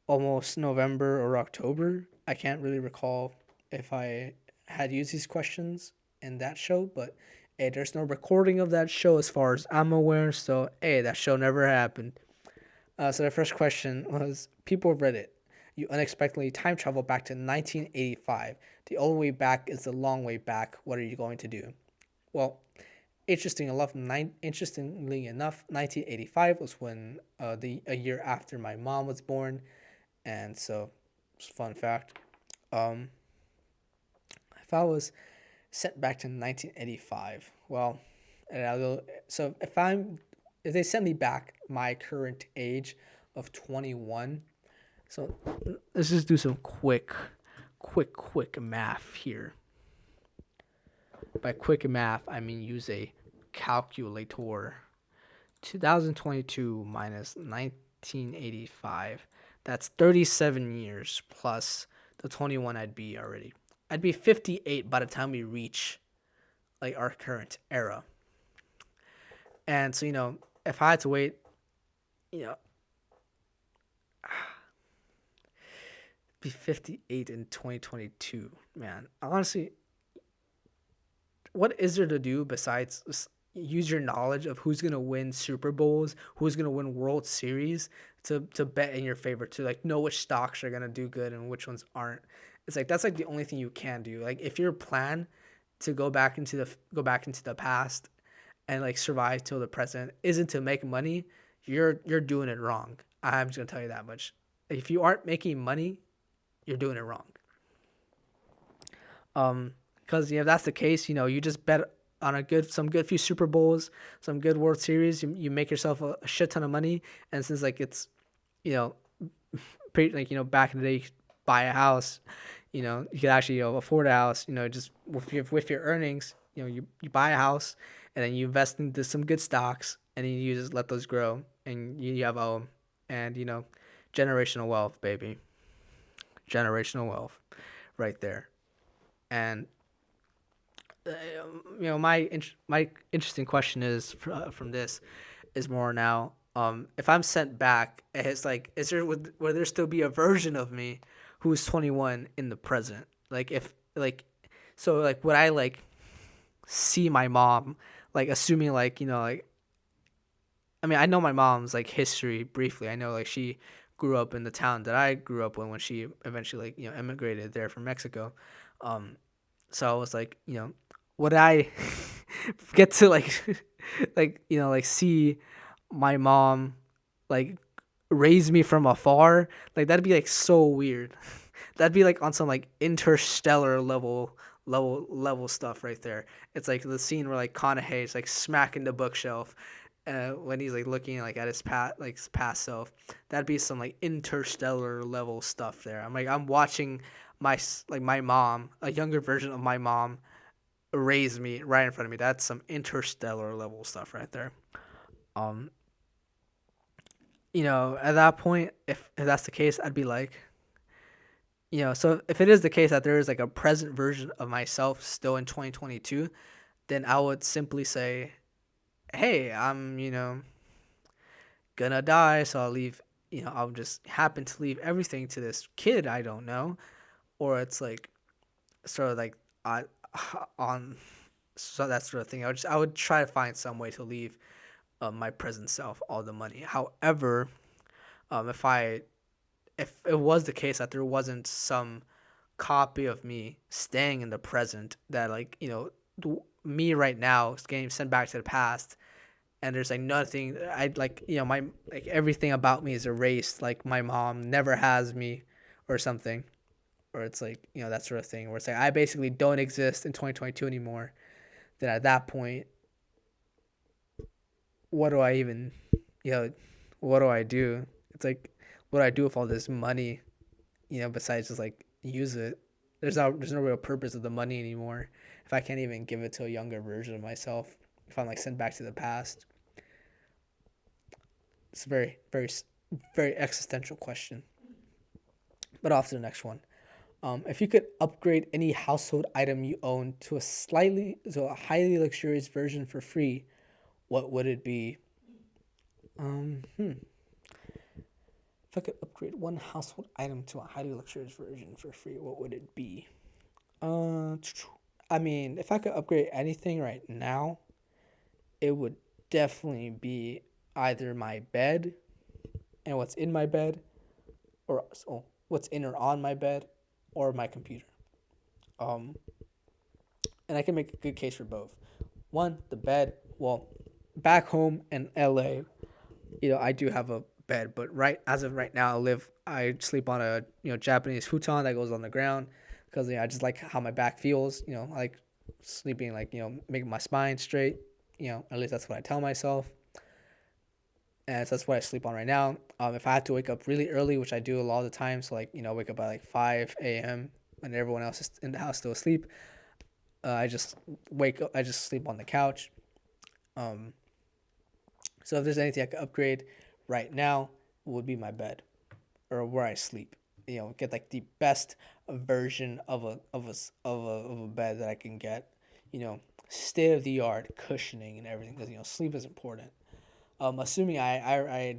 almost November or October. I can't really recall if I had used these questions in that show, but hey, there's no recording of that show as far as I'm aware. So hey, that show never happened. So the first question was: People of Reddit, you unexpectedly time travel back to 1985. The only way back is the long way back. What are you going to do? Well, interestingly enough, 1985 was when a year after my mom was born, and so, fun fact, um, if I was sent back to 1985, well, and so if they send me back my current age of 21, so let's just do some quick math here. By quick math, I mean use a calculator. 2022 minus 1985. That's 37 years plus the 21 I'd be already. I'd be 58 by the time we reach like our current era. And so, if I had to wait, you know, be 58 in 2022. Man, honestly, what is there to do besides use your knowledge of who's gonna win Super Bowls, who's gonna win World Series to bet in your favor, to like know which stocks are gonna do good and which ones aren't. It's like that's like the only thing you can do. Like if your plan to go back into the past and like survive till the present isn't to make money, you're doing it wrong. I'm just gonna tell you that much. If you aren't making money, you're doing it wrong. Because if that's the case, you just bet on some good few Super Bowls, some good World Series. You make yourself a shit ton of money, and since like it's, you know, back in the day, you could buy a house, you could actually afford a house, just with your earnings, you buy a house, and then you invest into some good stocks, and then you just let those grow, and you have and generational wealth, baby, generational wealth, right there, and my interesting question is from this is more now. If I'm sent back, it's like, will there still be a version of me who's 21 in the present? Like if like, so like would I like see my mom, like assuming like like, I mean, I know my mom's like history briefly. I know like she grew up in the town that I grew up in when she eventually like immigrated there from Mexico. Um, so I was like, would I get to like like see my mom like raise me from afar? Like that'd be like so weird. That'd be like on some like interstellar level stuff right there. It's like the scene where like Conahay's like smacking the bookshelf when he's like looking like at his past self. That'd be some like interstellar level stuff there. I'm watching my mom, a younger version of my mom, raise me right in front of me. That's some interstellar level stuff right there. Um, at that point, if that's the case, I'd be like, so if it is the case that there is like a present version of myself still in 2022, then I would simply say, hey, I'm, gonna die, so I'll leave, I'll just happen to leave everything to this kid I don't know. Or it's like, sort of like, I, on, so that sort of thing. I would try to find some way to leave my present self all the money. However, if it was the case that there wasn't some copy of me staying in the present, that like me right now is getting sent back to the past, and there's like nothing, I'd like my like everything about me is erased, like my mom never has me or something, or it's like that sort of thing where it's like I basically don't exist in 2022 anymore. Then at that point, what do I even, you know, what do I do? It's like, what do I do with all this money, besides just like use it? There's no real purpose of the money anymore if I can't even give it to a younger version of myself. If I'm like sent back to the past, it's a very, very, very existential question. But off to the next one. If you could upgrade any household item you own to a highly luxurious version for free, what would it be? If I could upgrade one household item to a highly luxurious version for free, what would it be? Uh, I mean, if I could upgrade anything right now, it would definitely be either my bed and what's in my bed, or what's in or on my bed, or my computer. Um, and I can make a good case for both. One, the bed. Well, back home in LA, I do have a bed, but as of right now, I sleep on a Japanese futon that goes on the ground because I just like how my back feels. I like sleeping like making my spine straight. At least that's what I tell myself, and so that's what I sleep on right now. If I have to wake up really early, which I do a lot of the time, so like wake up at like 5 a.m. when everyone else is in the house still asleep, I just wake up. I just sleep on the couch. Um, so if there's anything I could upgrade right now, it would be my bed or where I sleep. Get like the best version of a bed that I can get. State of the art cushioning and everything, because sleep is important. Assuming I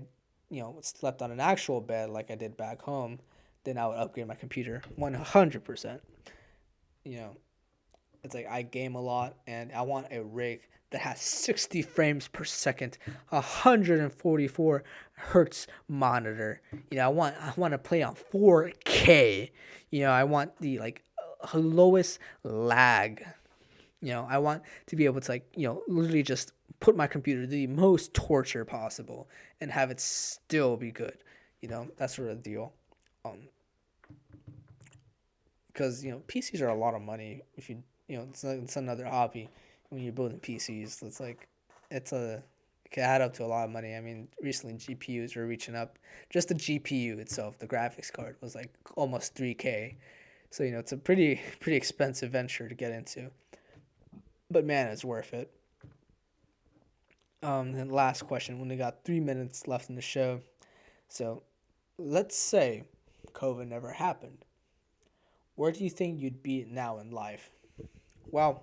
slept on an actual bed like I did back home, then I would upgrade my computer 100%. You know, it's like I game a lot and I want a rig that has 60 frames per second, 144 hertz monitor. I want to play on 4K. I want the lowest lag. I want to be able to literally just put my computer to the most torture possible and have it still be good. That sort of deal. Um, because PCs are a lot of money. If it's another hobby when you're building PCs. It can add up to a lot of money. I mean, recently GPUs were reaching up. Just the GPU itself, the graphics card, was like almost 3K. So it's a pretty expensive venture to get into. But man, it's worth it. And last question. We only got 3 minutes left in the show. So let's say COVID never happened. Where do you think you'd be now in life? Well,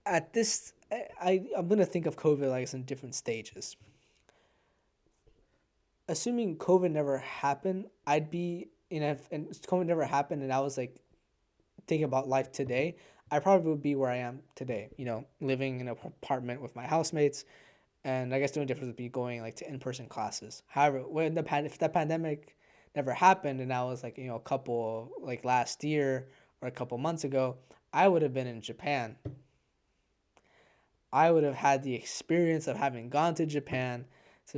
at this, I'm gonna think of COVID like it's in different stages. Assuming COVID never happened, I'd be and COVID never happened, and I was like thinking about life today. I probably would be where I am today. Living in an apartment with my housemates, and I guess the only difference would be going like to in-person classes. However, if the pandemic never happened, and I was like a couple like last year or a couple months ago, I would have been in Japan. I would have had the experience of having gone to Japan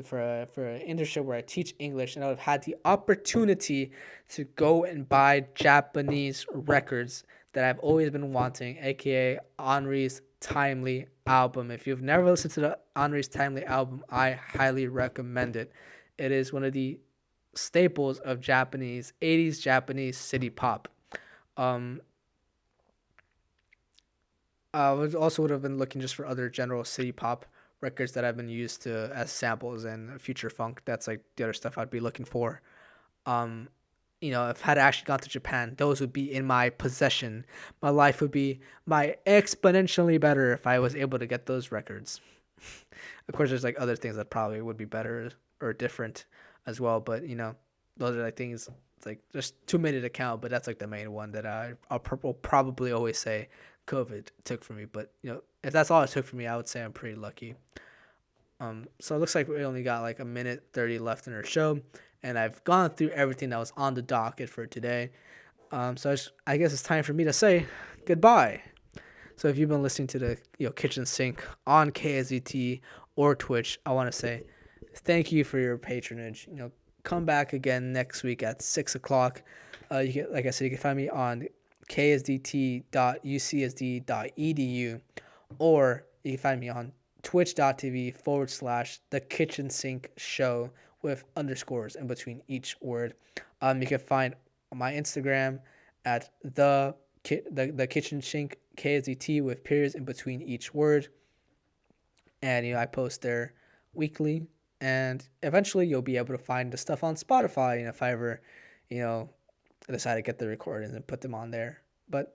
for an internship where I teach English, and I would have had the opportunity to go and buy Japanese records that I've always been wanting, aka Henri's Timely album. If you've never listened to the Henri's Timely album, I highly recommend it. It is one of the staples of 80s Japanese city pop. I would have been looking just for other general city pop records that have been used to as samples and future funk. That's like the other stuff I'd be looking for. Um, if I had actually gone to Japan, those would be in my possession. My life would be exponentially better if I was able to get those records. Of course, there's like other things that probably would be better or different as well. But those are like things. It's like there's too many to count, but that's like the main one that will probably always say COVID took from me. But if that's all it took from me, I would say I'm pretty lucky. So it looks like we only got like a minute 30 left in our show, and I've gone through everything that was on the docket for today. So I guess it's time for me to say goodbye. So if you've been listening to the Kitchen Sink on KSDT or Twitch, I want to say thank you for your patronage. Come back again next week at 6:00. Like I said, you can find me on ksdt.ucsd.edu, or you can find me on twitch.tv/The Kitchen Sink Show with underscores in between each word. You can find my Instagram at the Kitchen Sink KSDT with periods in between each word, and I post there weekly, and eventually you'll be able to find the stuff on Spotify. If I ever decide to get the recordings and put them on there. But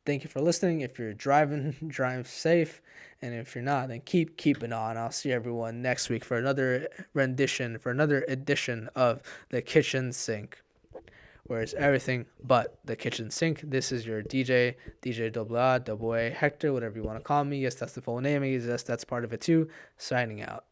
thank you for listening. If you're driving, drive safe. And if you're not, then keep keeping on. I'll see everyone next week for another edition of The Kitchen Sink, where it's everything but the kitchen sink. This is your DJ AA Hector, whatever you want to call me. Yes, that's the full name. Yes, that's part of it too. Signing out.